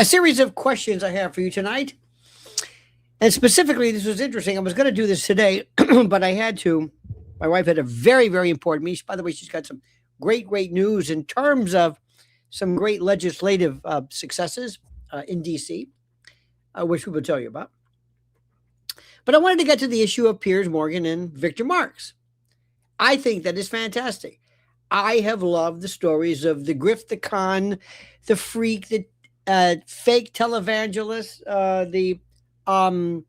A series of questions I have for you tonight. And specifically, this was interesting. I was going to do this today, but I had to. My wife had a very, very important meeting. By the way, she's got some great, great news in terms of some great legislative successes in D.C., which we will tell you about. But I wanted to get to the issue of Piers Morgan and Victor Marx. I think that is fantastic. I have loved the stories of the grift, the con, the freak, the fake televangelist, the kind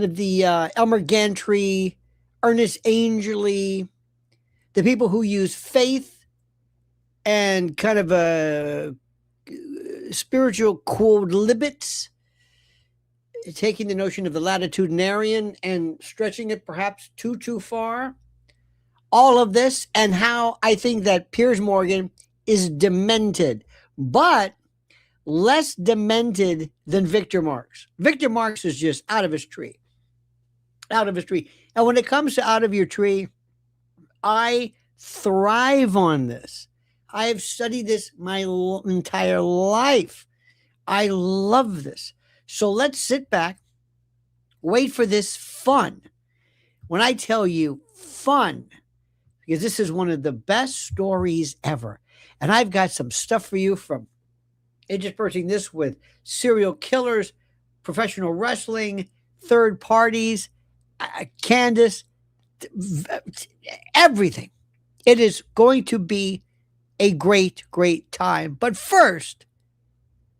of the Elmer Gantry, Ernest Angley, the people who use faith and kind of a spiritual quodlibets, taking the notion of the latitudinarian and stretching it perhaps too far. All of this, and how I think that Piers Morgan is demented, but less demented than Victor Marx. Victor Marx is just out of his tree. Out of his tree. And when it comes to out of your tree, I thrive on this. I have studied this my entire life. I love this. So let's sit back, wait for this fun. When I tell you fun, because this is one of the best stories ever. And I've got some stuff for you from interspersing this with serial killers, professional wrestling, third parties, Candace, everything. It is going to be a great, great time. But first,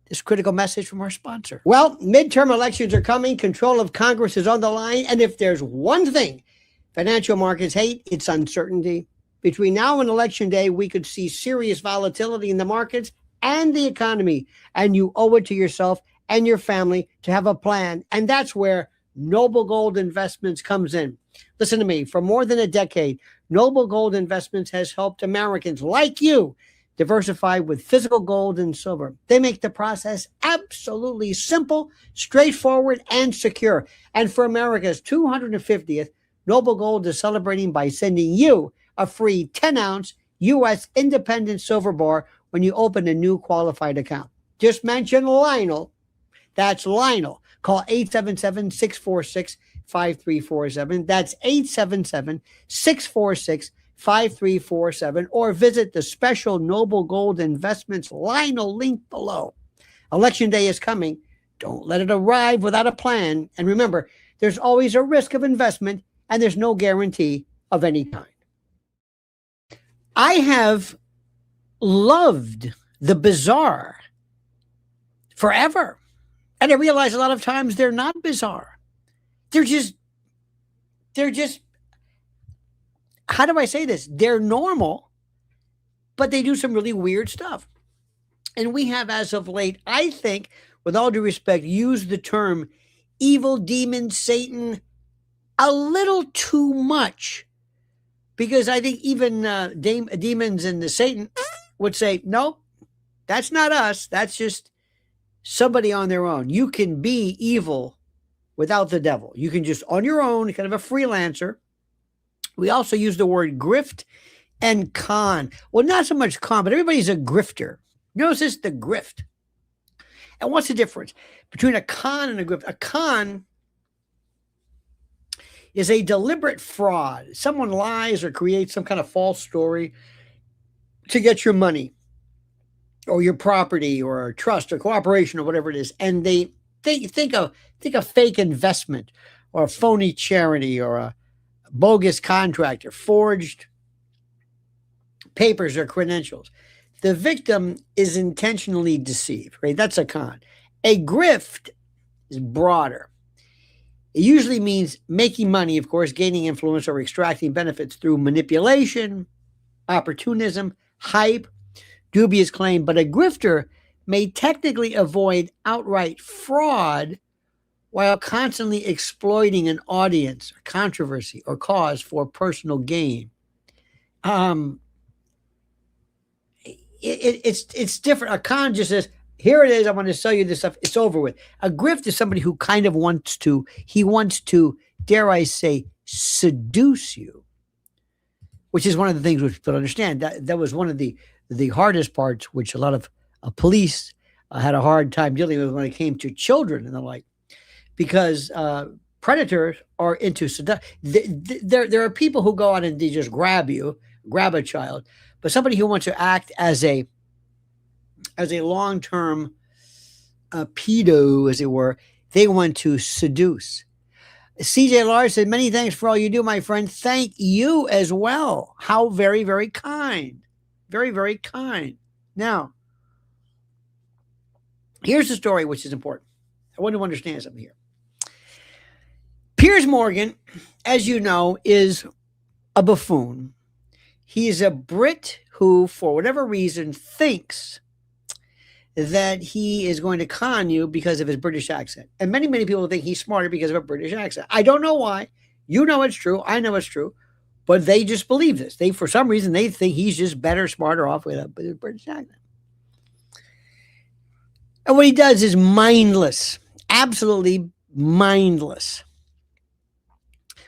this critical message from our sponsor. Well, midterm elections are coming. Control of Congress is on the line. And if there's one thing financial markets hate, it's uncertainty. Between now and election day, we could see serious volatility in the markets and the economy. And you owe it to yourself and your family to have a plan. And that's where Noble Gold Investments comes in. Listen to me. For more than a decade, Noble Gold Investments has helped Americans like you diversify with physical gold and silver. They make the process absolutely simple, straightforward, and secure. And for America's 250th, Noble Gold is celebrating by sending you a free 10-ounce U.S. independent silver bar when you open a new qualified account. Just mention Lionel. That's Lionel. Call 877-646-5347. That's 877-646-5347. Or visit the special Noble Gold Investments Lionel link below. Election day is coming. Don't let it arrive without a plan. And remember, there's always a risk of investment, and there's no guarantee of any kind. I have loved the bizarre forever. And I realize a lot of times they're not bizarre. They're just, how do I say this? They're normal, but they do some really weird stuff. And we have, as of late, I think, with all due respect, used the term evil, demon, Satan a little too much. Because I think even demons and the Satan would say, nope, that's not us. That's just somebody on their own. You can be evil without the devil. You can just on your own, kind of a freelancer. We also use the word grift and con. Well, not so much con, but everybody's a grifter. Notice this, the grift. And what's the difference between a con and a grift? A con is a deliberate fraud. Someone lies or creates some kind of false story to get your money or your property or trust or cooperation or whatever it is. And they think a fake investment or a phony charity or a bogus contract or forged papers or credentials. The victim is intentionally deceived, right? That's a con. A grift is broader. It usually means making money, of course, gaining influence or extracting benefits through manipulation, opportunism, hype, dubious claim. But a grifter may technically avoid outright fraud while constantly exploiting an audience, or controversy, or cause for personal gain. It's different. A con just says, here it is, I want to sell you this stuff, it's over with. A grift is somebody who kind of wants to, dare I say, seduce you, which is one of the things which people understand. That was one of the hardest parts, which a lot of police had a hard time dealing with when it came to children and the like, because predators are into there are people who go out and they just grab a child, but somebody who wants to act as a long-term pedo, as it were, they want to seduce. CJ Lars said, many thanks for all you do, my friend. Thank you as well. How very, very kind. Very, very kind. Now, here's the story, which is important. I want to understand something here. Piers Morgan, as you know, is a buffoon. He is a Brit who, for whatever reason, thinks that he is going to con you because of his British accent. And many, many people think he's smarter because of a British accent. I don't know why. You know it's true. I know it's true. But they just believe this. For some reason, they think he's just better, smarter off with a British accent. And what he does is mindless. Absolutely mindless.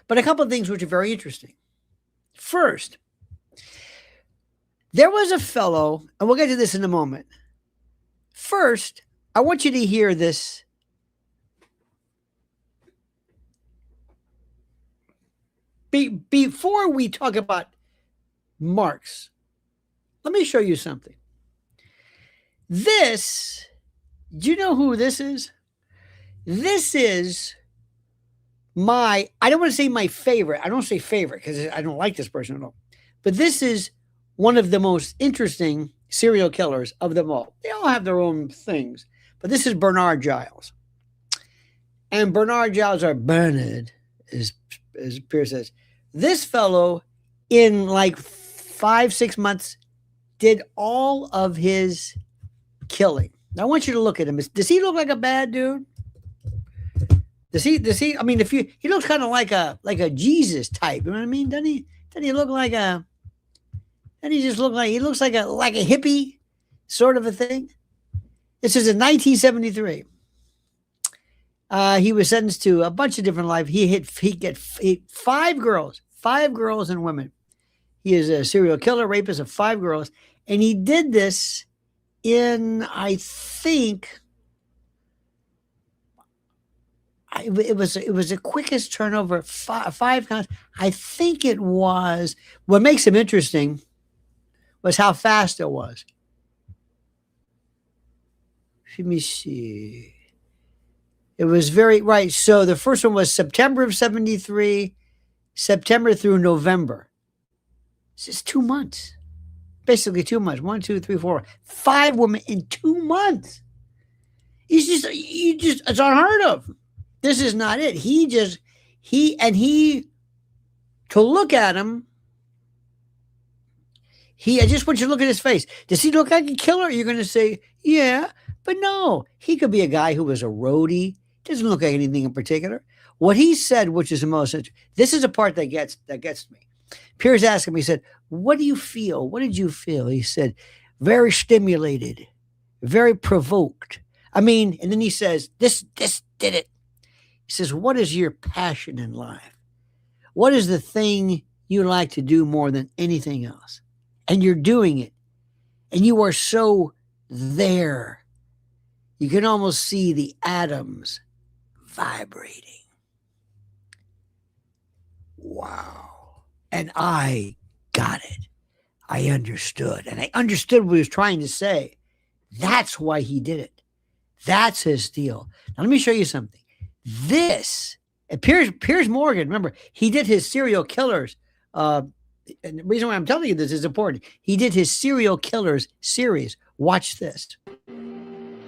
But a couple of things which are very interesting. First, there was a fellow, and we'll get to this in a moment. First, I want you to hear this. Before we talk about Marx, let me show you something. This, do you know who this is? This is I don't want to say my favorite. I don't say favorite because I don't like this person at all. But this is one of the most interesting serial killers of them all. They all have their own things. But this is Bernard Giles. And Bernard Giles, or Bernard, as Piers says, this fellow in like 5-6 months did all of his killing. Now I want you to look at him. Does he look like a bad dude? Does he? I mean, he looks kind of like a Jesus type. You know what I mean? Doesn't he look like a? Doesn't he just look like he looks like a hippie sort of a thing? This is in 1973. He was sentenced to a bunch of different life. He hit 5 girls and women. He is a serial killer, rapist of 5 girls, and he did this in, I think, it was the quickest turnover, 5 counts. I think it was. What makes him interesting was how fast it was. Let me see. It was very right. So the first one was September of 73, September through November. This is 2 months. Basically 2 months. 1, 2, 3, 4, 5 women in 2 months. It's unheard of. This is not it. To look at him, I just want you to look at his face. Does he look like a killer? You're going to say, yeah, but no. He could be a guy who was a roadie. Doesn't look like anything in particular. What he said, which is the most interesting, this is a part that gets me. Piers asked him, he said, what do you feel? What did you feel? He said, very stimulated, very provoked. I mean, and then he says, this did it. He says, what is your passion in life? What is the thing you like to do more than anything else? And you're doing it. And you are so there. You can almost see the atoms vibrating. Wow. And I got it. I understood. And I understood what he was trying to say. That's why he did it. That's his deal. Now, let me show you something. This, Piers Morgan, remember, he did his serial killers. And the reason why I'm telling you this is important. He did his serial killers series. Watch this.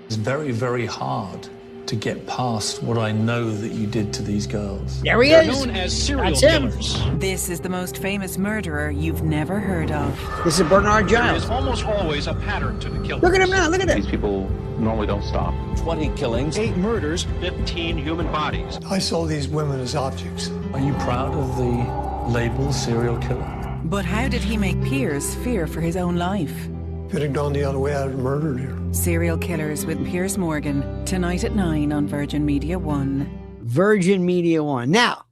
It's very, very hard to get past what I know that you did to these girls. There he They're is. known as serial That's him. killers. This is the most famous murderer you've never heard of. This is Bernard There Giles. is almost always a pattern to the killing. Look at him now. Look at These that. people normally don't stop. 20 killings. 8 murders, 15 human bodies. I saw these women as objects. Are you proud of the label serial killer? But how did he make Piers fear for his own life? If it had gone the other way, I'd have murdered her. Serial Killers with Piers Morgan, tonight at 9 on Virgin Media 1. Virgin Media 1. Now,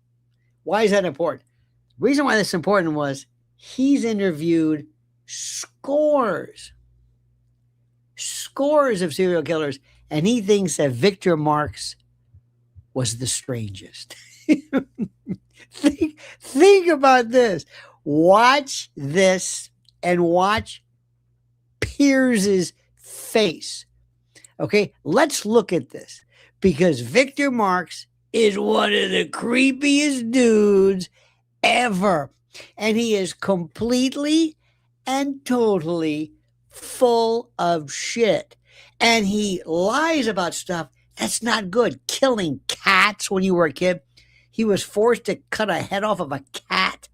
why is that important? The reason why that's important was he's interviewed scores scores of serial killers, and he thinks that Victor Marx was the strangest. think about this. Watch this and watch Piers's face. Okay, let's look at this, because Victor Marx is one of the creepiest dudes ever. And he is completely and totally full of shit. And he lies about stuff that's not good. Killing cats when you were a kid. He was forced to cut a head off of a cat.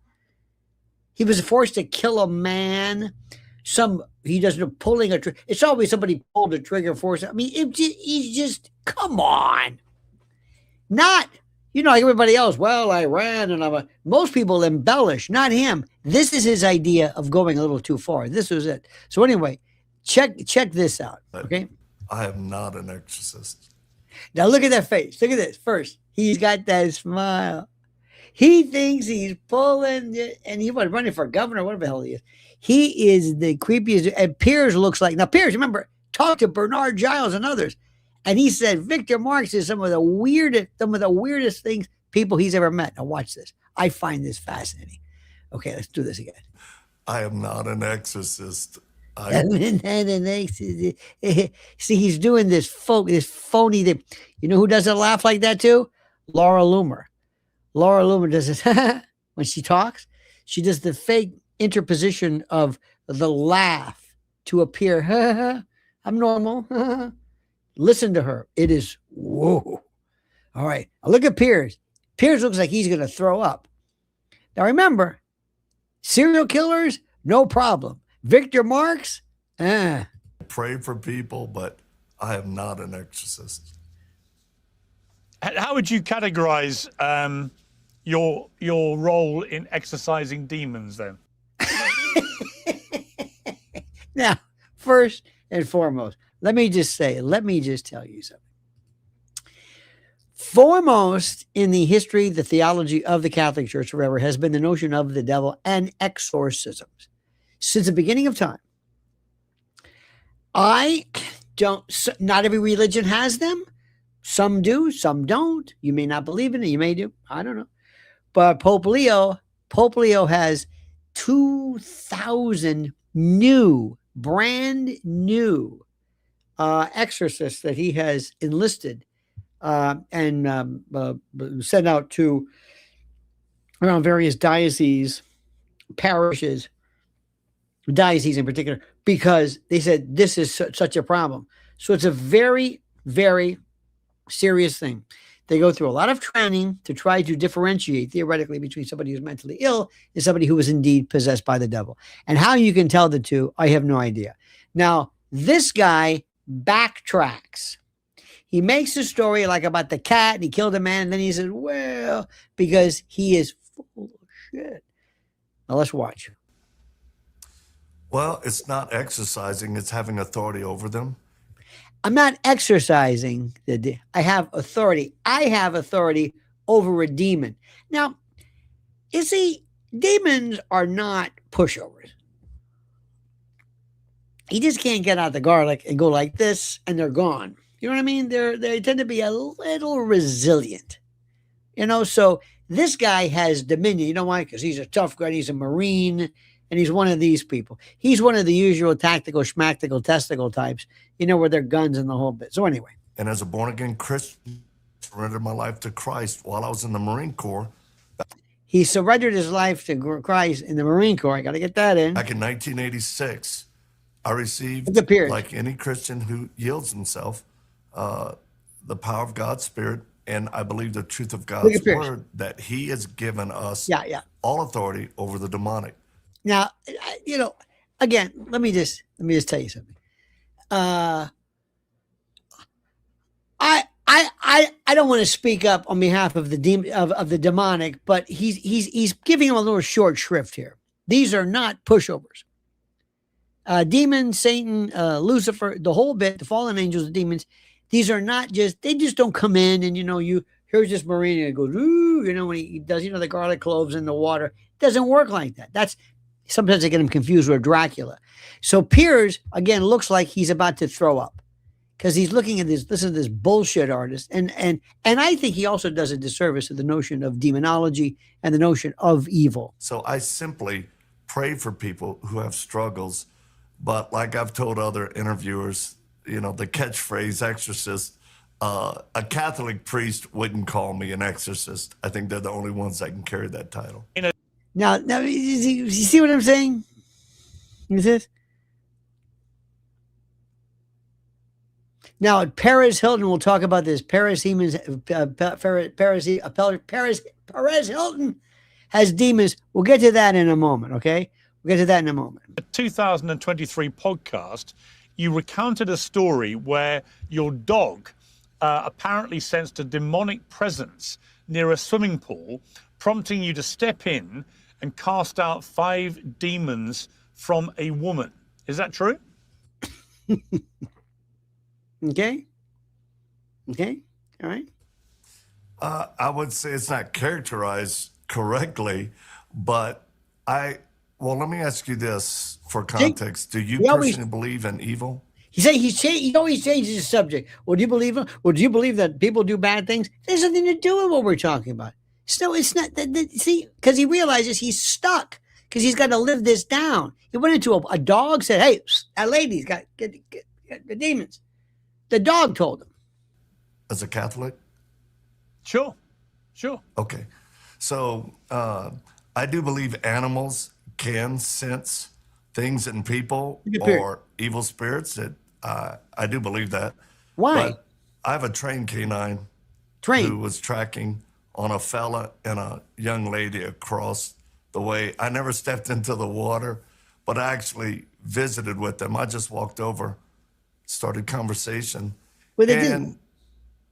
He was forced to kill a man. He doesn't pulling a trigger. It's always somebody pulled a trigger for us. I mean, he's just, come on. Not, like everybody else. Well, I ran and most people embellish, not him. This is his idea of going a little too far. This was it. So anyway, check this out. Okay. I am not an exorcist. Now look at that face. Look at this. First, he's got that smile. He thinks he's pulling, and he was running for governor, whatever the hell he is. He is the creepiest. And Piers looks like, now Piers, remember, talked to Bernard Giles and others. And he said Victor Marx is some of the weirdest people he's ever met. Now watch this. I find this fascinating. Okay, let's do this again. I am not an exorcist. See, he's doing this phony thing. You know who doesn't laugh like that too? Laura Loomer. Laura Loomer does it when she talks. She does the fake interposition of the laugh to appear. I'm normal. Listen to her. It is whoa. All right. Now look at Piers. Piers looks like he's going to throw up. Now remember, serial killers, no problem. Victor Marx, I pray for people, but I am not an exorcist. How would you categorize your role in exorcising demons then? Now, first and foremost, let me just tell you something. Foremost in the history, the theology of the Catholic Church forever has been the notion of the devil and exorcisms. Since the beginning of time. Not every religion has them. Some do, some don't. You may not believe in it, you may do. I don't know. But Pope Leo has 2,000 brand new exorcists that he has enlisted and sent out to around various dioceses, parishes, diocese in particular, because they said this is such a problem. So it's a very, very serious thing. They go through a lot of training to try to differentiate theoretically between somebody who's mentally ill and somebody who is indeed possessed by the devil. And how you can tell the two, I have no idea. Now, this guy backtracks. He makes a story like about the cat and he killed a man, and then he says, well, because he is full of shit. Now let's watch. Well, it's not exercising, it's having authority over them. I'm not exercising. I have authority. I have authority over a demon. Now, you see, demons are not pushovers. You just can't get out the garlic and go like this and they're gone. You know what I mean? They tend to be a little resilient. So this guy has dominion. You know why? Because he's a tough guy. He's a Marine. And he's one of these people. He's one of the usual tactical, schmactical, testicle types, where they're guns and the whole bit. So anyway. And as a born-again Christian, surrendered my life to Christ while I was in the Marine Corps. He surrendered his life to Christ in the Marine Corps. I got to get that in. Back in 1986, I received, like any Christian who yields himself, the power of God's Spirit, and I believe the truth of God's word, that he has given us all authority over the demonic. Now, again, let me just tell you something. I don't want to speak up on behalf of the of the demonic, but he's giving him a little short shrift here. These are not pushovers. Demons, Satan, Lucifer, the whole bit, the fallen angels, the demons. These are not they just don't come in and here's this Marine and it goes, ooh, when he does, the garlic cloves in the water. It doesn't work like that. Sometimes they get him confused with Dracula. So Piers, again, looks like he's about to throw up because he's looking at this, listen to this bullshit artist. And I think he also does a disservice to the notion of demonology and the notion of evil. So I simply pray for people who have struggles. But like I've told other interviewers, you know, the catchphrase exorcist, a Catholic priest wouldn't call me an exorcist. I think they're the only ones that can carry that title. Now, you see what I'm saying? Is this? Now, Perez Hilton will talk about this. Perez Hilton has demons. We'll get to that in a moment, okay? We'll get to that in a moment. The 2023 podcast, you recounted a story where your dog apparently sensed a demonic presence near a swimming pool, prompting you to step in and cast out 5 demons from a woman. Is that true? Okay. All right. I would say it's not characterized correctly, but let me ask you this for context. Do you personally believe in evil? He always changes the subject. Well, do you believe him? Well, do you believe that people do bad things? There's nothing to do with what we're talking about. So it's not, see, because he realizes he's stuck because he's got to live this down. He went into a dog, said, hey, that lady's got the demons. The dog told him. As a Catholic? Sure. Okay. So I do believe animals can sense things in people or evil spirits. I do believe that. Why? But I have a trained canine who was tracking on a fella and a young lady across the way. I never stepped into the water, but I actually visited with them. I just walked over, started conversation. And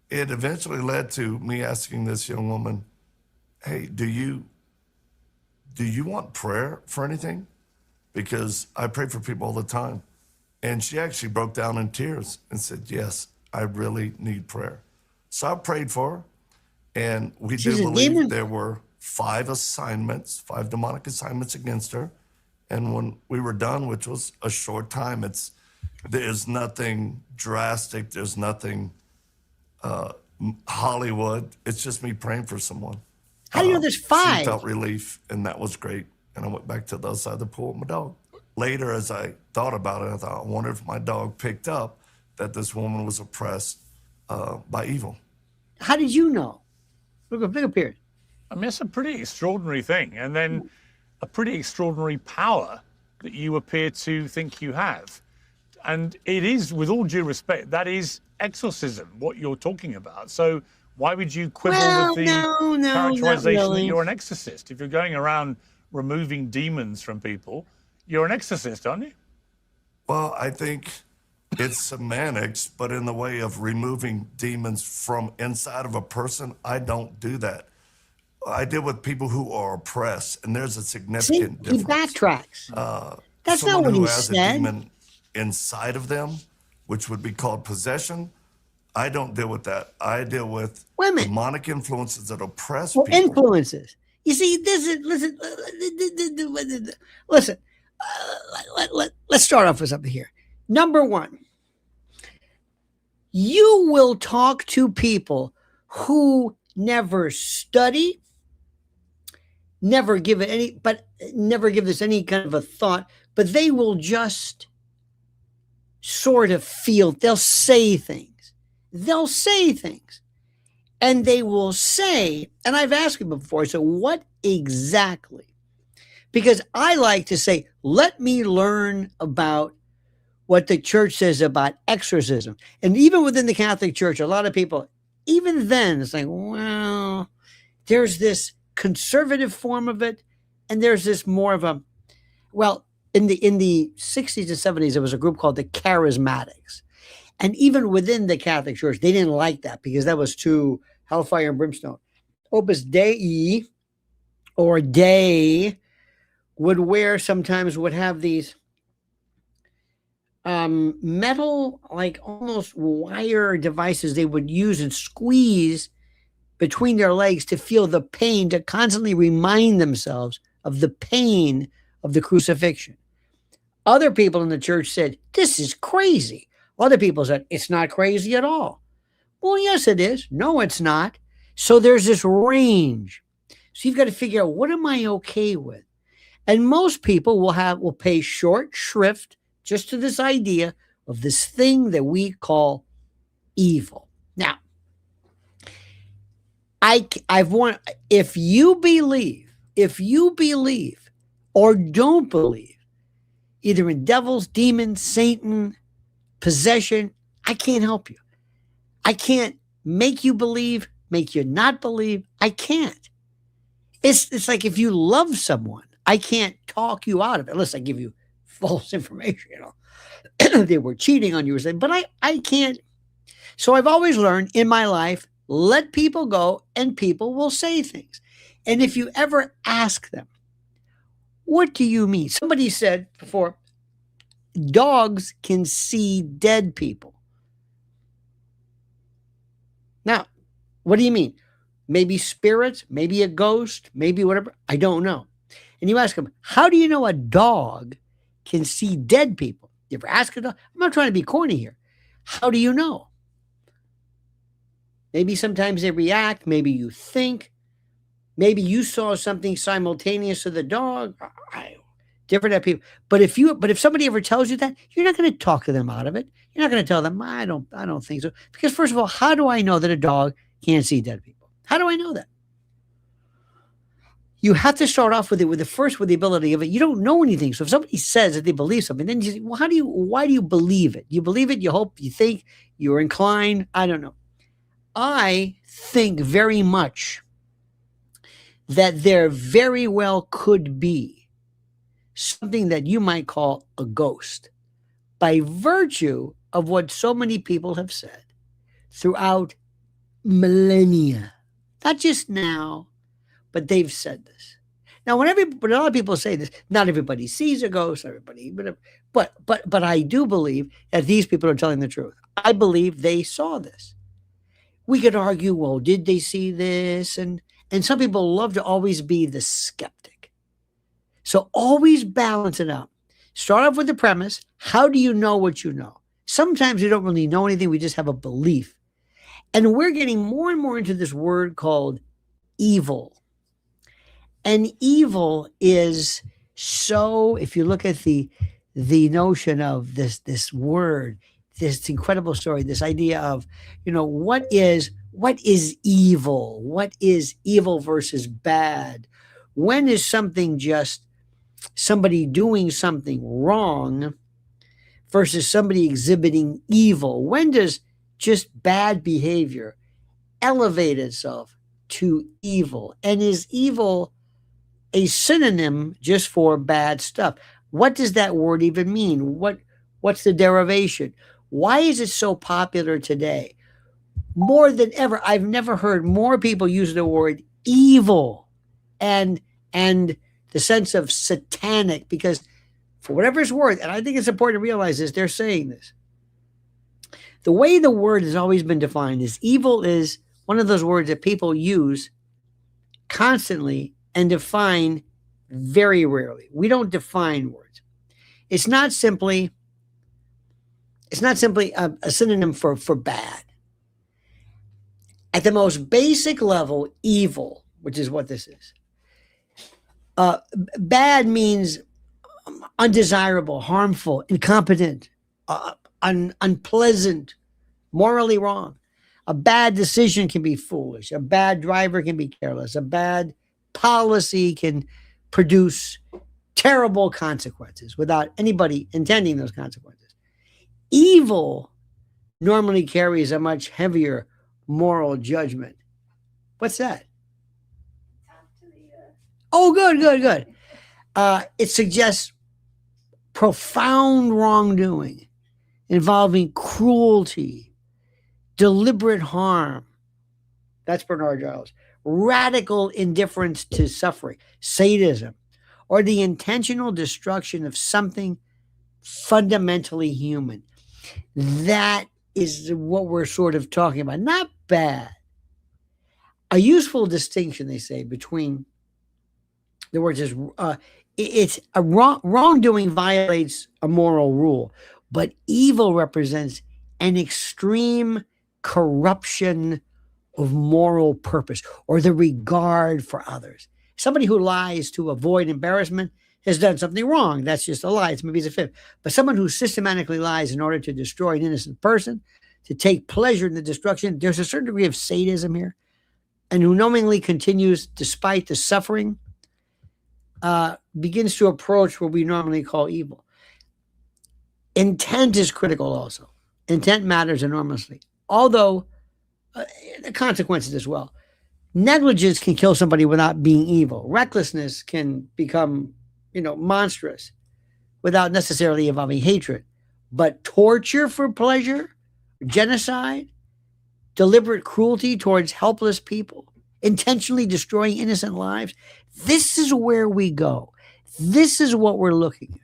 it eventually led to me asking this young woman, hey, do you want prayer for anything? Because I pray for people all the time. And she actually broke down in tears and said, yes, I really need prayer. So I prayed for her. And we do believe there were 5 demonic assignments against her. And when we were done, which was a short time, there's nothing drastic. There's nothing Hollywood. It's just me praying for someone. How do you know there's 5? She felt relief, and that was great. And I went back to the other side of the pool with my dog. Later, as I thought about it, I wonder if my dog picked up that this woman was oppressed by evil. How did you know? Look up here. I mean, it's a pretty extraordinary thing. And then a pretty extraordinary power that you appear to think you have. And it is, with all due respect, that is exorcism, what you're talking about. So why would you quibble with the characterization that you're an exorcist? If you're going around removing demons from people, you're an exorcist, aren't you? Well, I think it's semantics, but in the way of removing demons from inside of a person, I don't do that. I deal with people who are oppressed, and there's a significant difference. He backtracks. That's not what he said. Has a demon inside of them, which would be called possession. I don't deal with that. I deal with demonic influences that oppress people. Influences. You see, listen. Let's start off with something here. Number 1, you will talk to people who never study, never give this any kind of a thought, but they will just sort of feel. They'll say things. And they will say, and I've asked him before, so what exactly? Because I like to say, let me learn about what the church says about exorcism. And even within the Catholic Church, a lot of people, even then, it's like, well, there's this conservative form of it, and there's this more of a, well, in the 60s and 70s, there was a group called the Charismatics. And even within the Catholic Church, they didn't like that because that was too hellfire and brimstone. Opus Dei or Dei would have these metal, like almost wire devices they would use and squeeze between their legs to feel the pain, to constantly remind themselves of the pain of the crucifixion. Other people in the church said, this is crazy. Other people said, it's not crazy at all. Well, yes, it is. No, it's not. So there's this range. So you've got to figure out, what am I okay with? And most people will pay short shrift just to this idea of this thing that we call evil. Now, if you believe or don't believe either in devils, demons, Satan, possession, I can't help you. I can't make you believe, make you not believe. I can't. It's like if you love someone, I can't talk you out of it unless I give you false information. They were cheating on you or something, but I can't. So I've always learned in my life, let people go and people will say things. And if you ever ask them, what do you mean? Somebody said before, dogs can see dead people. Now, what do you mean? Maybe spirits, maybe a ghost, maybe whatever. I don't know. And you ask them, how do you know a dog can see dead people? You ever ask a dog? I'm not trying to be corny here. How do you know? Maybe sometimes they react. Maybe you think. Maybe you saw something simultaneous to the dog. Different people. But if somebody ever tells you that, you're not going to talk to them out of it. You're not going to tell them, I don't think so. Because first of all, how do I know that a dog can't see dead people? How do I know that? You have to start off with the ability of it. You don't know anything. So if somebody says that they believe something, then you say, well, why do you believe it? You believe it, you hope, you think, you're inclined. I don't know. I think very much that there very well could be something that you might call a ghost by virtue of what so many people have said throughout millennia. Not just now, but they've said this. Now, when a lot of people say this, not everybody sees a ghost, but I do believe that these people are telling the truth. I believe they saw this. We could argue, well, did they see this? And some people love to always be the skeptic. So always balance it out. Start off with the premise. How do you know what you know? Sometimes we don't really know anything. We just have a belief. And we're getting more and more into this word called evil. And evil is so, if you look at the notion of this word, this incredible story, this idea of, what is evil? What is evil versus bad? When is something just somebody doing something wrong versus somebody exhibiting evil? When does just bad behavior elevate itself to evil? And is evil a synonym just for bad stuff? What does that word even mean? What's the derivation? Why is it so popular today? More than ever, I've never heard more people use the word evil and the sense of satanic, because for whatever it's worth, and I think it's important to realize this, they're saying this. The way the word has always been defined is evil is one of those words that people use constantly and define very rarely. We don't define words. It's not simply a synonym for bad. At the most basic level, evil, which is what this is. Bad means undesirable, harmful, incompetent, unpleasant, morally wrong. A bad decision can be foolish. A bad driver can be careless. A bad policy can produce terrible consequences without anybody intending those consequences. Evil normally carries a much heavier moral judgment. What's that? Oh, good. It suggests profound wrongdoing involving cruelty, deliberate harm. That's Bernard Giles. Radical indifference to suffering, sadism, or the intentional destruction of something fundamentally human. That is what we're sort of talking about. Not bad. A useful distinction, they say, between the words is it's a wrongdoing violates a moral rule, but evil represents an extreme corruption of moral purpose or the regard for others. Somebody who lies to avoid embarrassment has done something wrong. That's just a lie. Maybe it's a fib. But someone who systematically lies in order to destroy an innocent person, to take pleasure in the destruction, there's a certain degree of sadism here, and who knowingly continues despite the suffering, begins to approach what we normally call evil. Intent is critical also. Intent matters enormously, although the consequences as well. Negligence can kill somebody without being evil. Recklessness can become, monstrous without necessarily involving hatred. But torture for pleasure, genocide, deliberate cruelty towards helpless people, intentionally destroying innocent lives, this is where we go. This is what we're looking at.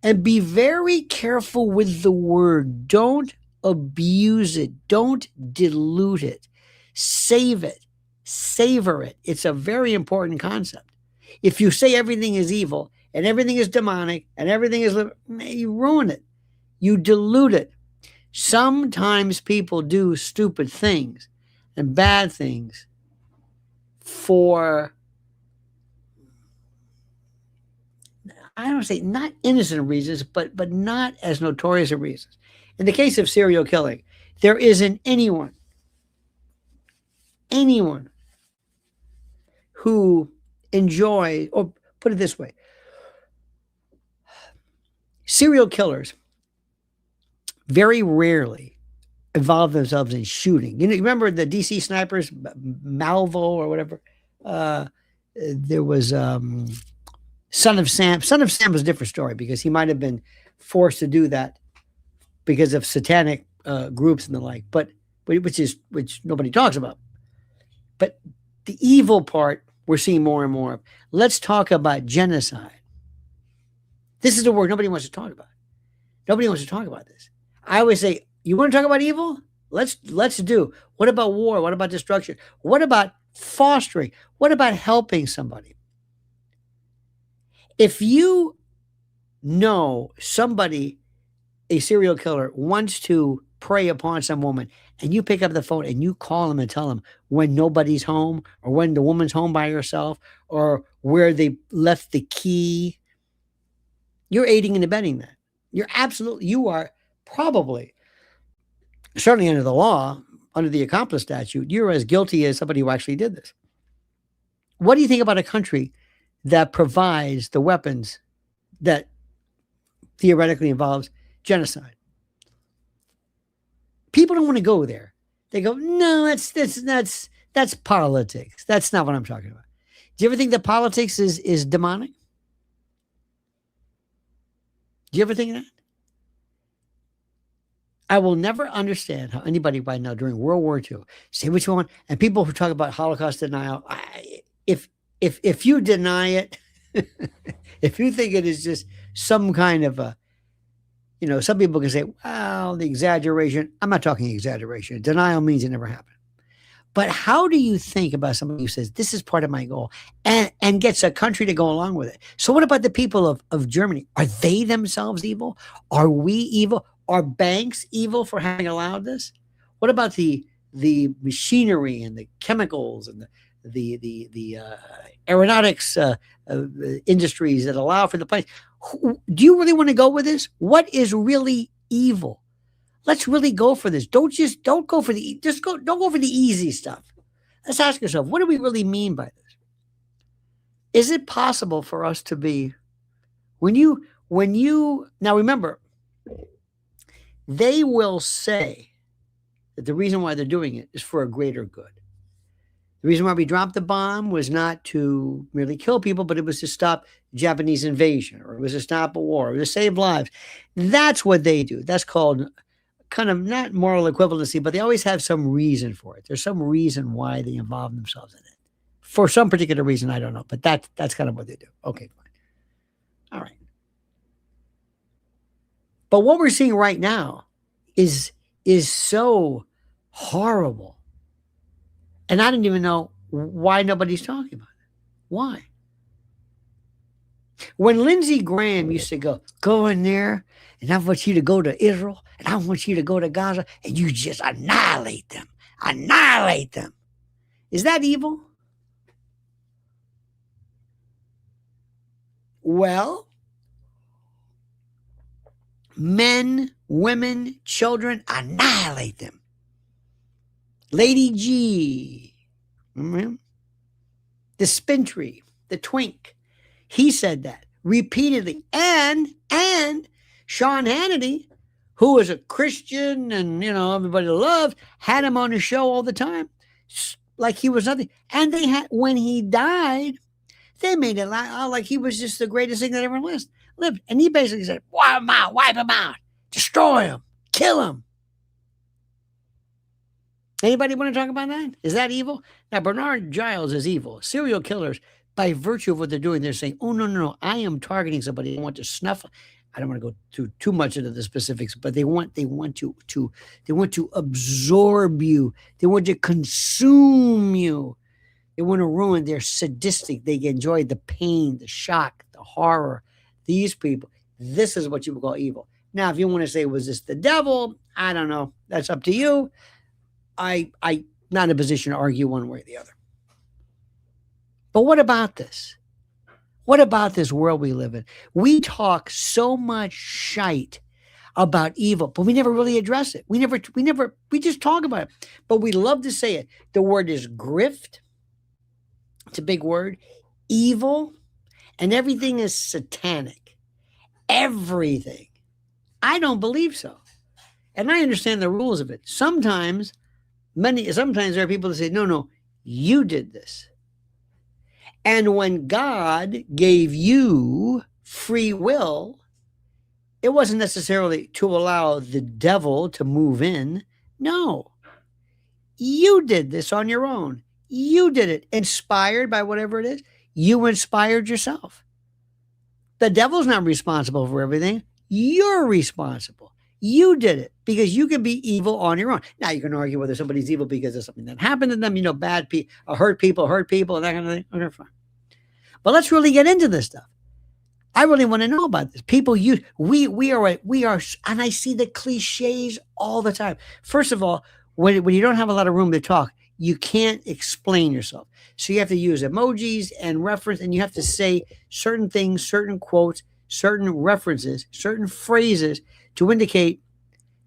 And be very careful with the word. Don't abuse it. Don't dilute it. Save it. Savor it. It's a very important concept. If you say everything is evil and everything is demonic and everything is, you ruin it. You dilute it. Sometimes people do stupid things and bad things for, I don't say not innocent reasons, but not as notorious a reasons. In the case of serial killing, there isn't anyone who enjoys, or put it this way, serial killers very rarely involve themselves in shooting. You remember the DC snipers, Malvo or whatever? There was Son of Sam. Son of Sam was a different story because he might have been forced to do that because of satanic groups and the like, but which nobody talks about. But the evil part we're seeing more and more of. Let's talk about genocide. This is the word nobody wants to talk about. Nobody wants to talk about this. I always say, you want to talk about evil? Let's do. What about war? What about destruction? What about fostering? What about helping somebody? If you know somebody, a serial killer, wants to prey upon some woman, and you pick up the phone and you call them and tell them when nobody's home, or when the woman's home by herself, or where they left the key, you're aiding and abetting that. You are probably, certainly under the law, under the accomplice statute, you're as guilty as somebody who actually did this. What do you think about a country that provides the weapons that theoretically involves genocide? People don't want to go there. They go, no, that's politics. That's not what I'm talking about. Do you ever think that politics is demonic? Do you ever think of that? I will never understand how anybody right now during World War II, say what you want, and people who talk about Holocaust denial, if you deny it, if you think it is just some kind of a, some people can say, well, the exaggeration. I'm not talking exaggeration. Denial means it never happened. But how do you think about somebody who says, this is part of my goal, and gets a country to go along with it? So what about the people of Germany? Are they themselves evil? Are we evil? Are banks evil for having allowed this? What about the machinery and the chemicals and the aeronautics industries that allow for the place? Do you really want to go with this? What is really evil? Let's really go for this. Don't go for the easy stuff. Let's ask yourself, what do we really mean by this? Is it possible for us to be, now remember, they will say that the reason why they're doing it is for a greater good. The reason why we dropped the bomb was not to merely kill people, but it was to stop Japanese invasion, or it was to stop a war, or to save lives. That's what they do. That's called kind of not moral equivalency, but they always have some reason for it. There's some reason why they involve themselves in it. For some particular reason, I don't know, but that's kind of what they do. Okay, fine. All right. But what we're seeing right now is so horrible. And I don't even know why nobody's talking about it. Why? When Lindsey Graham used to go in there, and I want you to go to Israel, and I want you to go to Gaza, and you just annihilate them. Annihilate them. Is that evil? Well, men, women, children, annihilate them. Lady G, remember him? The spin tree, the twink. He said that repeatedly. And Sean Hannity, who was a Christian and, everybody loved, had him on his show all the time, like he was nothing. And they had, when he died, they made it like he was just the greatest thing that ever lived. And he basically said, wipe him out, destroy him, kill him. Anybody want to talk about that? Is that evil? Now, Bernard Giles is evil. Serial killers, by virtue of what they're doing, they're saying, oh, no, I am targeting somebody. I want to snuff. I don't want to go too much into the specifics, but they want to absorb you. They want to consume you. They want to ruin. They're sadistic. They enjoy the pain, the shock, the horror. These people, this is what you would call evil. Now, if you want to say, was this the devil? I don't know. That's up to you. I'm not in a position to argue one way or the other. But what about this? What about this world we live in? We talk so much shite about evil, but we never really address it. We just talk about it, but we love to say it. The word is grift. It's a big word. Evil, and everything is satanic. Everything. I don't believe so. And I understand the rules of it. Sometimes there are people that say, no, you did this. And when God gave you free will, it wasn't necessarily to allow the devil to move in. No, you did this on your own. You did it, inspired by whatever it is. You inspired yourself. The devil's not responsible for everything. You're responsible. You did it because you can be evil on your own. Now, you can argue whether somebody's evil because of something that happened to them, bad people, hurt people, and that kind of thing. Okay, fine. But let's really get into this stuff. I really want to know about this. People we are, and I see the cliches all the time. First of all, when you don't have a lot of room to talk, you can't explain yourself. So you have to use emojis and reference, and you have to say certain things, certain quotes, certain references, certain phrases to indicate.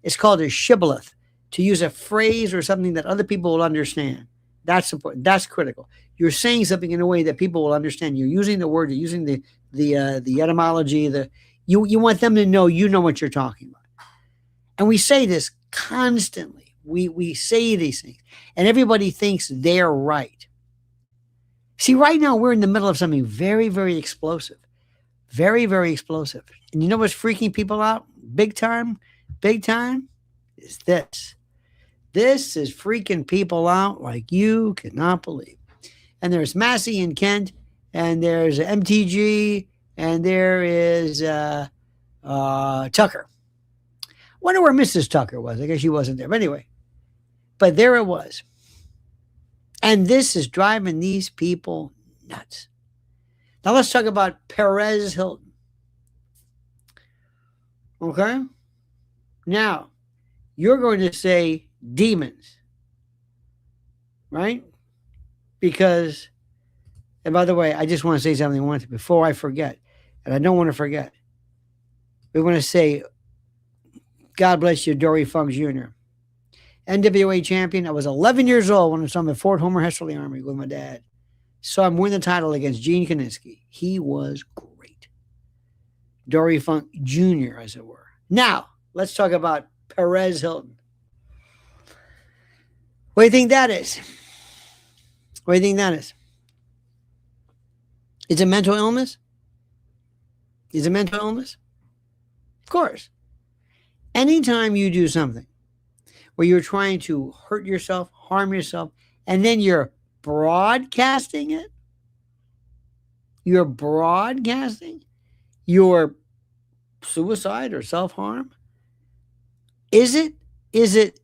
It's called a shibboleth, to use a phrase or something that other people will understand. That's important. That's critical. You're saying something in a way that people will understand. You're using the word, you're using the etymology, you want them to know you know what you're talking about. And we say this constantly. We say these things, and everybody thinks they're right. See, right now we're in the middle of something very, very explosive. Very, very explosive. And you know what's freaking people out big time, is this. This is freaking people out like you cannot believe. And there's Massey and Kent, and there's MTG, and there is Tucker. Wonder where Mrs. Tucker was. I guess she wasn't there. But anyway, but there it was. And this is driving these people nuts. Now let's talk about Perez Hilton. Okay? Now, you're going to say demons, right? Because, and by the way, I just want to say something before I forget, and I don't want to forget. We want to say, God bless you, Dory Funk Jr., NWA champion. I was 11 years old when I saw him at Fort Homer Hesterly Army with my dad. Saw him win the title against Gene Kaninsky. He was great. Dory Funk Jr., as it were. Now, let's talk about Perez Hilton. What do you think that is? What do you think that is? Is it mental illness? Is it mental illness? Of course. Anytime you do something where you're trying to hurt yourself, harm yourself, and then you're broadcasting it, you're broadcasting your suicide or self-harm, is it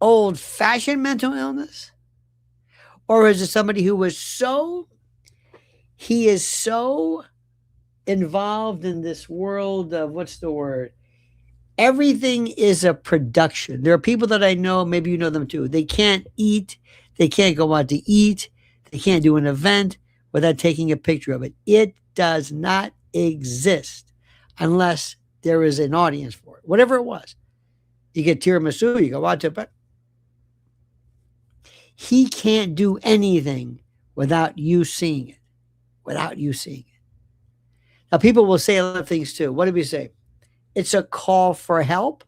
old-fashioned mental illness? Or is it somebody who was so involved in this world of, what's the word? Everything is a production. There are people that I know, maybe you know them too. They can't eat. They can't go out to eat. They can't do an event without taking a picture of it. It does not exist unless there is an audience for it, whatever it was. You get tiramisu, you go out to, but he can't do anything without you seeing it, without you seeing it. Now, people will say a lot of things too. What do we say? It's a call for help.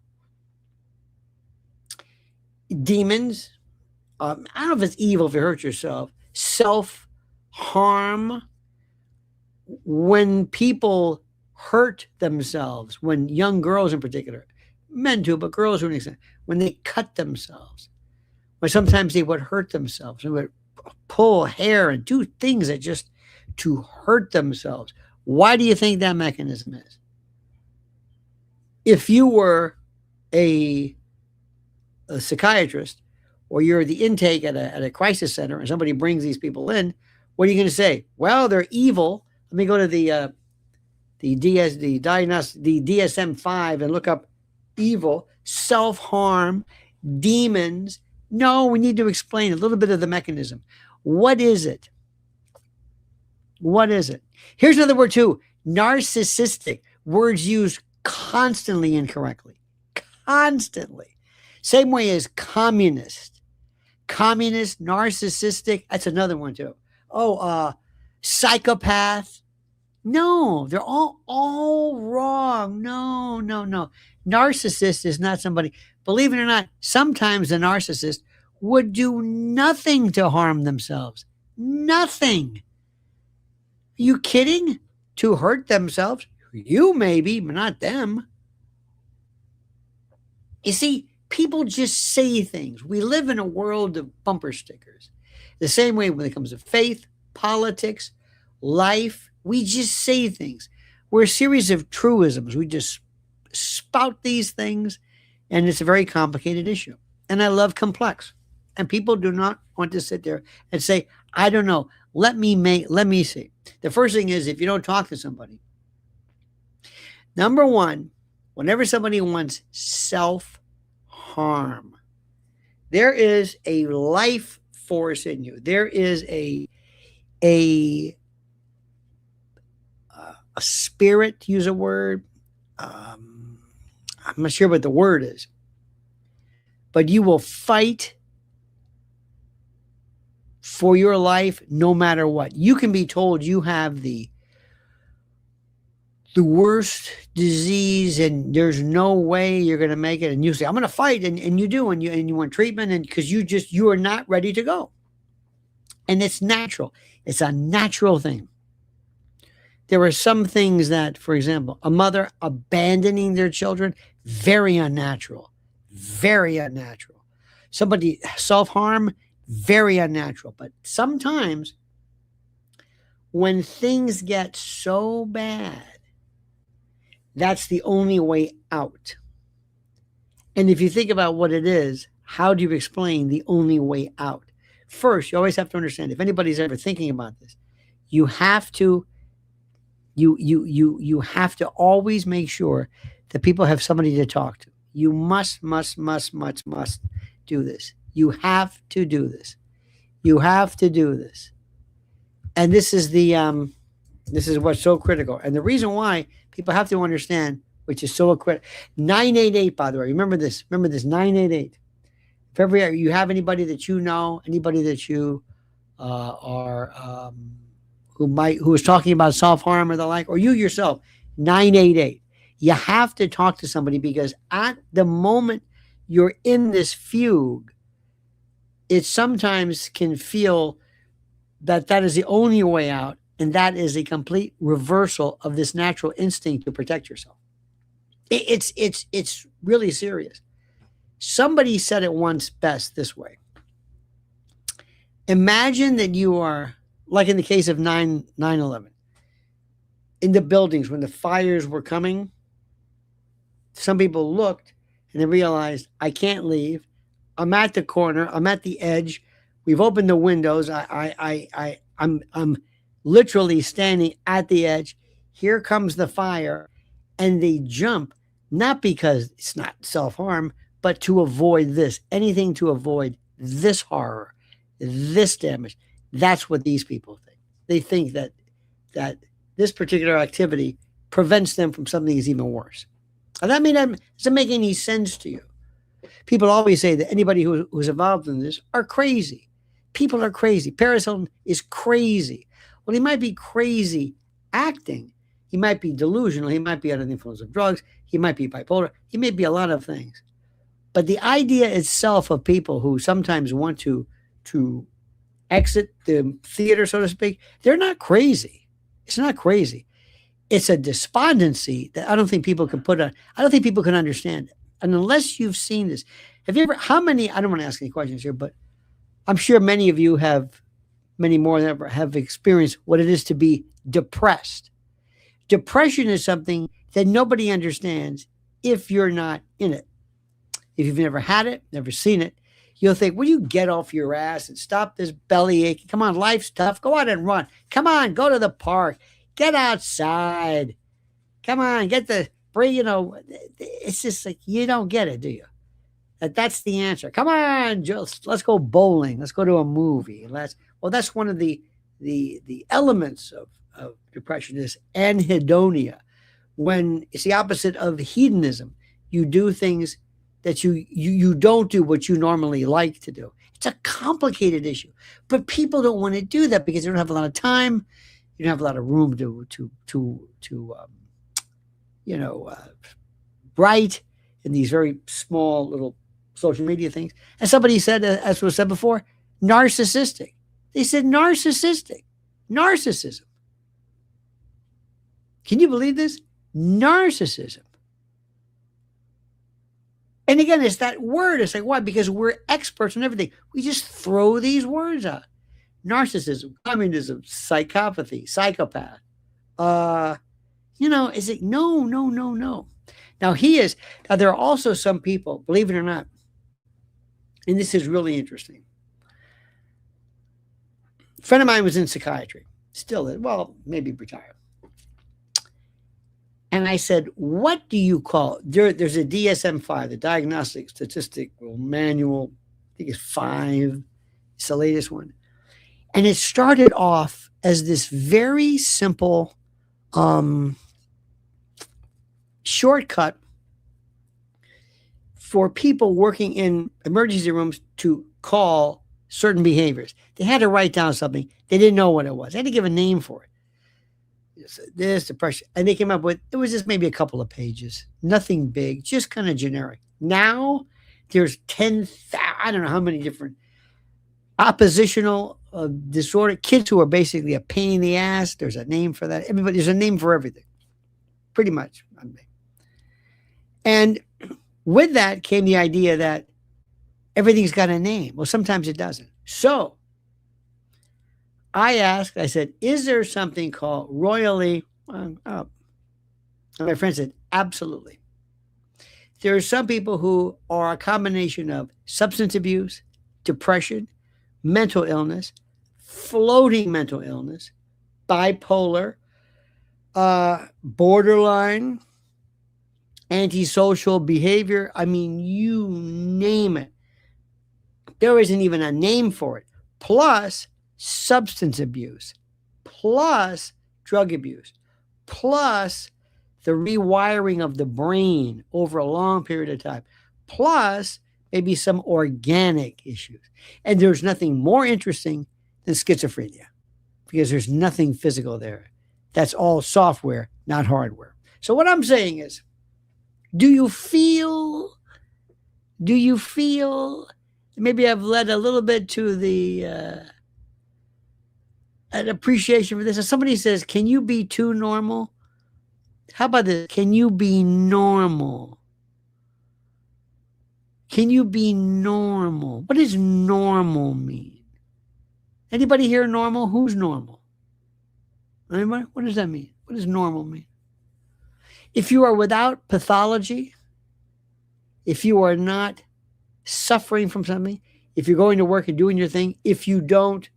Demons. I don't know if it's evil if you hurt yourself. Self-harm. When people hurt themselves, when young girls in particular, men too, but girls to an extent, when they cut themselves, when sometimes they would hurt themselves, they would pull hair and do things that just to hurt themselves. Why do you think that mechanism is? If you were a psychiatrist, or you're the intake at a crisis center and somebody brings these people in, what are you going to say? Well, they're evil. Let me go to the DSM-5 and look up evil, self-harm, demons. No, we need to explain a little bit of the mechanism. What is it? What is it? Here's another word too. Narcissistic. Words used constantly incorrectly. Constantly. Same way as communist. Communist, narcissistic. That's another one too. Oh, psychopath. No, they're all wrong. No. Narcissist is not somebody, believe it or not, sometimes the narcissist would do nothing to harm themselves. Nothing. Are you kidding? To hurt themselves? You maybe, but not them. You see, people just say things. We live in a world of bumper stickers. The same way when it comes to faith, politics, life, we just say things. We're a series of truisms. We just spout these things, and it's a very complicated issue. And I love complex. And people do not want to sit there and say, I don't know. Let me see. The first thing is, if you don't talk to somebody, number one, whenever somebody wants self-harm, there is a life force in you. There is a spirit, to use a word. I'm not sure what the word is, but you will fight for your life no matter what. You can be told you have the worst disease and there's no way you're going to make it, and you say, I'm going to fight, and you do, and you want treatment, and because you are not ready to go. And it's natural. It's a natural thing. There are some things that, for example, a mother abandoning their children, very unnatural. Very unnatural. Somebody self-harm, very unnatural. But sometimes when things get so bad, that's the only way out. And if you think about what it is, how do you explain the only way out? First, you always have to understand, if anybody's ever thinking about this, you have to always make sure that people have somebody to talk to. You must do this. You have to do this. You have to do this. And this is what's so critical. And the reason why people have to understand, which is so critical. 988, by the way, remember this 988. If ever you have anybody that you know, anybody that you who is talking about self-harm or the like, or you yourself, 988. You have to talk to somebody, because at the moment you're in this fugue, it sometimes can feel that is the only way out, and that is a complete reversal of this natural instinct to protect yourself. It's really serious. Somebody said it once best this way. Imagine that you are, like in the case of 9/11, in the buildings when the fires were coming. Some people looked and they realized, I can't leave. I'm at the corner. I'm at the edge. We've opened the windows. I'm literally standing at the edge. here comes the fire, and they jump, not because it's not self-harm, but to avoid this, anything to avoid this horror, this damage. That's what these people think. They think that this particular activity prevents them from something that's even worse. And that doesn't make any sense to you. People always say that anybody who's involved in this are crazy. People are crazy. Paris Hilton is crazy. Well, he might be crazy acting. He might be delusional. He might be under the influence of drugs. He might be bipolar. He may be a lot of things. But the idea itself of people who sometimes want to exit the theater, so to speak, they're not crazy. It's not crazy. It's a despondency that I don't think people can I don't think people can understand it. And unless you've seen this, have you ever, I don't want to ask any questions here, but I'm sure many of you many more than ever, have experienced what it is to be depressed. Depression is something that nobody understands if you're not in it. If you've never had it, never seen it, you'll think, will you get off your ass and stop this belly aching? Come on, life's tough. Go out and run. Come on, go to the park. Get outside. Come on, it's just like, you don't get it, do you? That's the answer. Come on, let's go bowling. Let's go to a movie. That's one of the elements of depression is anhedonia. When it's the opposite of hedonism, you do things that you don't do what you normally like to do. It's a complicated issue, but people don't want to do that because they don't have a lot of time. You don't have a lot of room to write in these very small little social media things. And somebody said, as was said before, narcissistic. They said narcissistic. Narcissism. Can you believe this? Narcissism. And again, it's that word. It's like, why? Because we're experts on everything. We just throw these words out. Narcissism, communism, psychopathy, psychopath. Is it no. Now there are also some people, believe it or not, and this is really interesting. A friend of mine was in psychiatry, still, maybe retired. And I said, what do you call, there's a DSM-5, the Diagnostic Statistical Manual, I think it's 5, it's the latest one. And it started off as this very simple shortcut for people working in emergency rooms to call certain behaviors. They had to write down something. They didn't know what it was. They had to give a name for it. This, depression. And they came up with, it was just maybe a couple of pages. Nothing big, just kind of generic. Now there's 10,000, I don't know how many different oppositional disorder, kids who are basically a pain in the ass. There's a name for that. There's a name for everything. Pretty much. And with that came the idea that everything's got a name. Well, sometimes it doesn't. So I said, is there something called royally? And my friend said, absolutely. There are some people who are a combination of substance abuse, depression, mental illness, floating mental illness, bipolar, borderline, antisocial behavior. I mean, you name it. There isn't even a name for it. Plus substance abuse, plus drug abuse, plus the rewiring of the brain over a long period of time, plus maybe some organic issues. And there's nothing more interesting than schizophrenia because there's nothing physical there. That's all software, not hardware. So what I'm saying is, do you feel, maybe I've led a little bit to an appreciation for this. If somebody says, can you be too normal? How about this? Can you be normal? Can you be normal? What does normal mean? Anybody here normal? Who's normal? Anybody? What does that mean? What does normal mean? If you are without pathology, if you are not suffering from something, if you're going to work and doing your thing, if you don't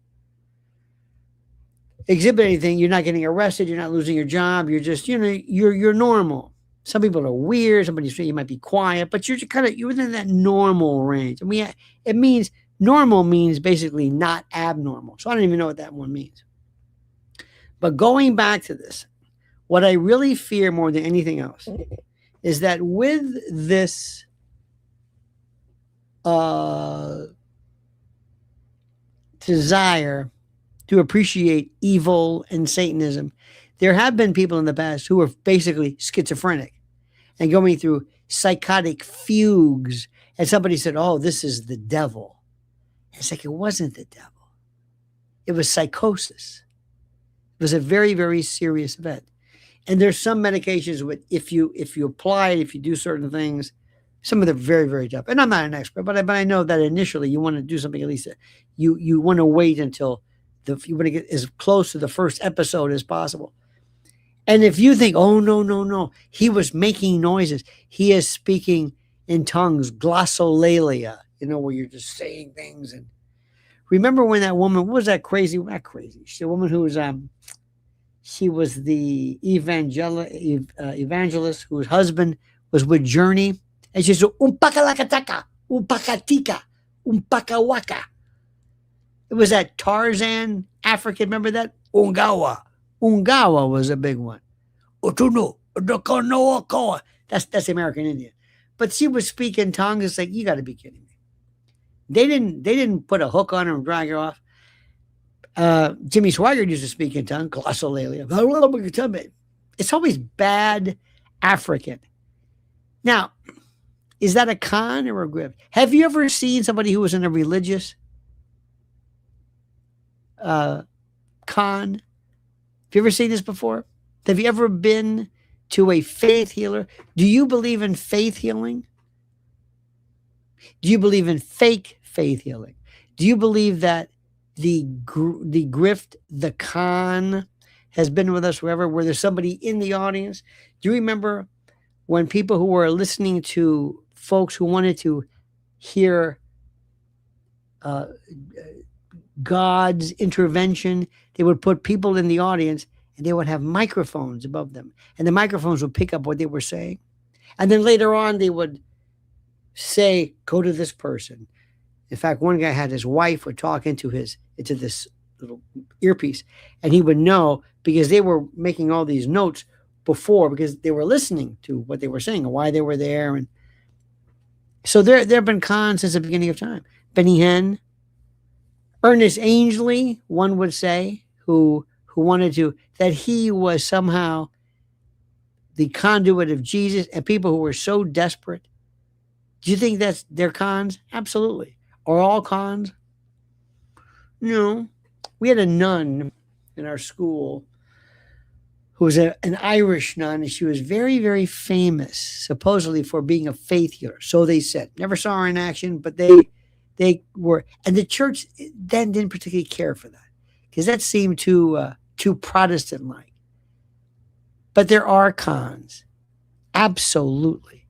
exhibit anything, you're not getting arrested, you're not losing your job, you're just, you're normal. Some people are weird, you might be quiet, but you're within that normal range. I mean, it means normal means basically not abnormal. So I don't even know what that one means. But going back to this, what I really fear more than anything else is that with this desire to appreciate evil and Satanism, there have been people in the past who were basically schizophrenic and going through psychotic fugues. And somebody said, oh, this is the devil. And it's like, it wasn't the devil. It was psychosis. It was a very, very serious event. And there's some medications with, if you apply it, if you do certain things, some of them are very, very tough. And I'm not an expert, but I know that initially you want to do something, at least you want to wait until you want to get as close to the first episode as possible. And if you think, oh, no, he was making noises. He is speaking in tongues, glossolalia, where you're just saying things. And remember when that woman, what was that crazy? Not crazy. She's a woman who was, she was the evangelist whose husband was with Journey. And she said, umpakalakataka, umpakatika, umpakawaka. It was that Tarzan African, remember that? Ungawa. Ungawa was a big one. Otuno, Odokonooko. That's American Indian. But she was speaking tongues. It's like, you got to be kidding me. They didn't put a hook on her and drag her off. Jimmy Swaggart used to speak in tongue, glossolalia. It's always bad African. Now, is that a con or a grift? Have you ever seen somebody who was in a religious con? Have you ever seen this before? Have you ever been to a faith healer? Do you believe in faith healing? Do you believe in fake faith healing? Do you believe that the grift, the con, has been with us forever, where there's somebody in the audience? Do you remember when people who were listening to folks who wanted to hear God's intervention, they would put people in the audience and they would have microphones above them, and the microphones would pick up what they were saying. And then later on, they would say, go to this person. In fact, one guy had his wife would talk into this little earpiece, and he would know because they were making all these notes before, because they were listening to what they were saying and why they were there. And so there have been cons since the beginning of time. Benny Hinn, Ernest Angley, one would say, who wanted to, that he was somehow the conduit of Jesus, and people who were so desperate. Do you think that's their cons? Absolutely. Are all cons? No. We had a nun in our school who was an Irish nun, and she was very, very famous, supposedly for being a faith healer. So they said. Never saw her in action, but they were, and the church then didn't particularly care for that, because that seemed too Protestant-like. But there are cons. Absolutely.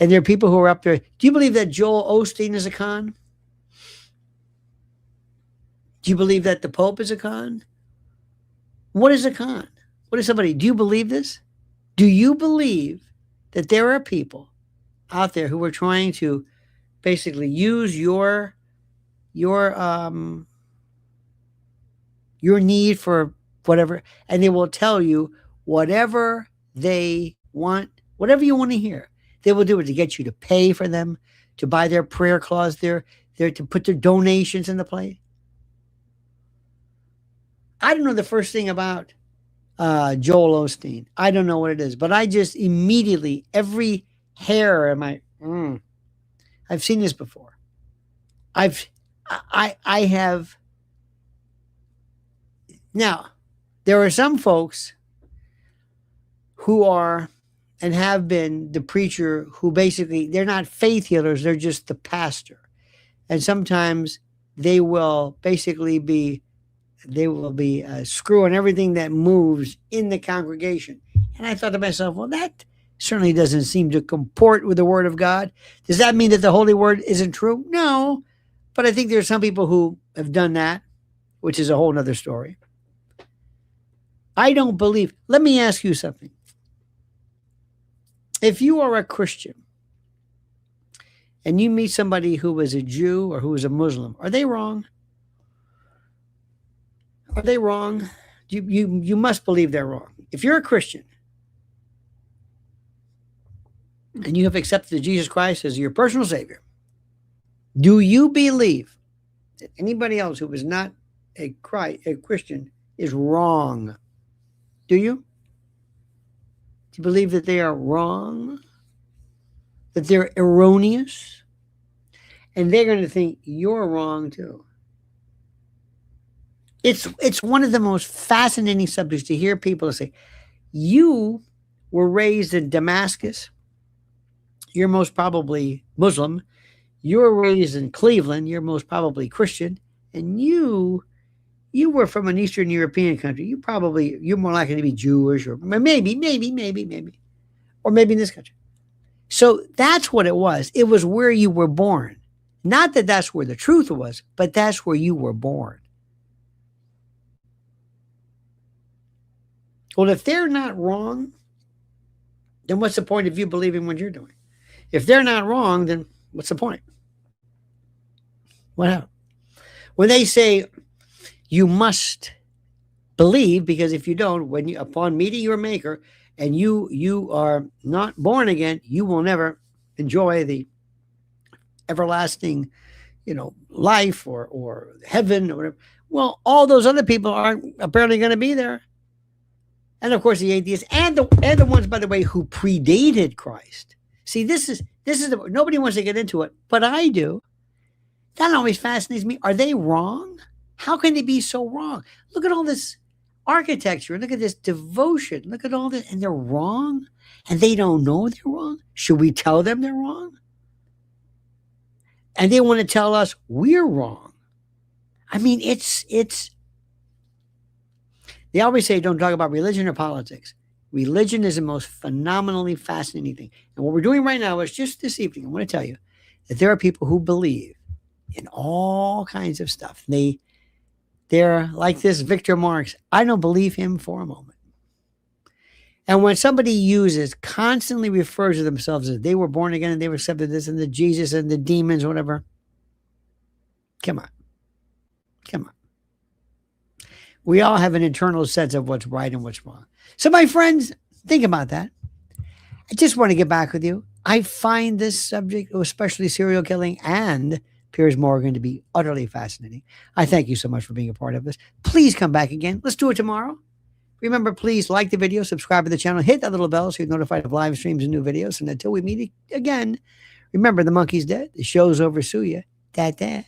And there are people who are up there. Do you believe that Joel Osteen is a con? Do you believe that the Pope is a con? What is a con? What is somebody? Do you believe this? Do you believe that there are people out there who are trying to basically use your need for whatever, and they will tell you whatever they want, whatever you want to hear. They will do it to get you to pay for them, to buy their prayer clause, to put their donations in the plate. I don't know the first thing about Joel Osteen. I don't know what it is, but I just immediately, every hair in my, I've seen this before. I have. Now, there are some folks who are and have been the preacher who basically, they're not faith healers, they're just the pastor. And sometimes they will basically be screwing everything that moves in the congregation. And I thought to myself, well, that certainly doesn't seem to comport with the Word of God. Does that mean that the Holy Word isn't true? No. But I think there are some people who have done that, which is a whole nother story. I don't believe. Let me ask you something. If you are a Christian and you meet somebody who is a Jew or who is a Muslim, are they wrong? Are they wrong? You must believe they're wrong. If you're a Christian and you have accepted Jesus Christ as your personal Savior, do you believe that anybody else who is not a Christian is wrong? Do you? Do you believe that they are wrong? That they're erroneous? And they're going to think you're wrong too. It's one of the most fascinating subjects to hear people say, you were raised in Damascus, you're most probably Muslim. You were raised in Cleveland, you're most probably Christian. And you were from an Eastern European country, you're more likely to be Jewish, or maybe, or maybe in this country. So that's what it was. It was where you were born. Not that that's where the truth was, but that's where you were born. Well, if they're not wrong, then what's the point of you believing what you're doing? If they're not wrong, then what's the point? What happened? When they say you must believe, because if you don't, when you upon meeting your maker and you are not born again, you will never enjoy the everlasting, life or heaven or whatever. Well, all those other people aren't apparently going to be there. And of course, the atheists and the ones, by the way, who predated Christ. See, this is nobody wants to get into it, but I do. That always fascinates me. Are they wrong? How can they be so wrong? Look at all this architecture. Look at this devotion. Look at all this, and they're wrong, and they don't know they're wrong. Should we tell them they're wrong? And they want to tell us we're wrong. I mean, it's. They always say don't talk about religion or politics. Religion is the most phenomenally fascinating thing. And what we're doing right now is just this evening, I want to tell you that there are people who believe in all kinds of stuff. They're like this Victor Marx. I don't believe him for a moment. And when somebody constantly refers to themselves as they were born again and they were accepted this and the Jesus and the demons or whatever, come on. We all have an internal sense of what's right and what's wrong. So my friends, think about that. I just want to get back with you. I find this subject, especially serial killing and Piers Morgan, to be utterly fascinating. I thank you so much for being a part of this. Please come back again. Let's do it tomorrow. Remember, please like the video, subscribe to the channel, hit that little bell so you're notified of live streams and new videos. And until we meet again, remember, the monkey's dead. The show's over. Sue ya. Dad.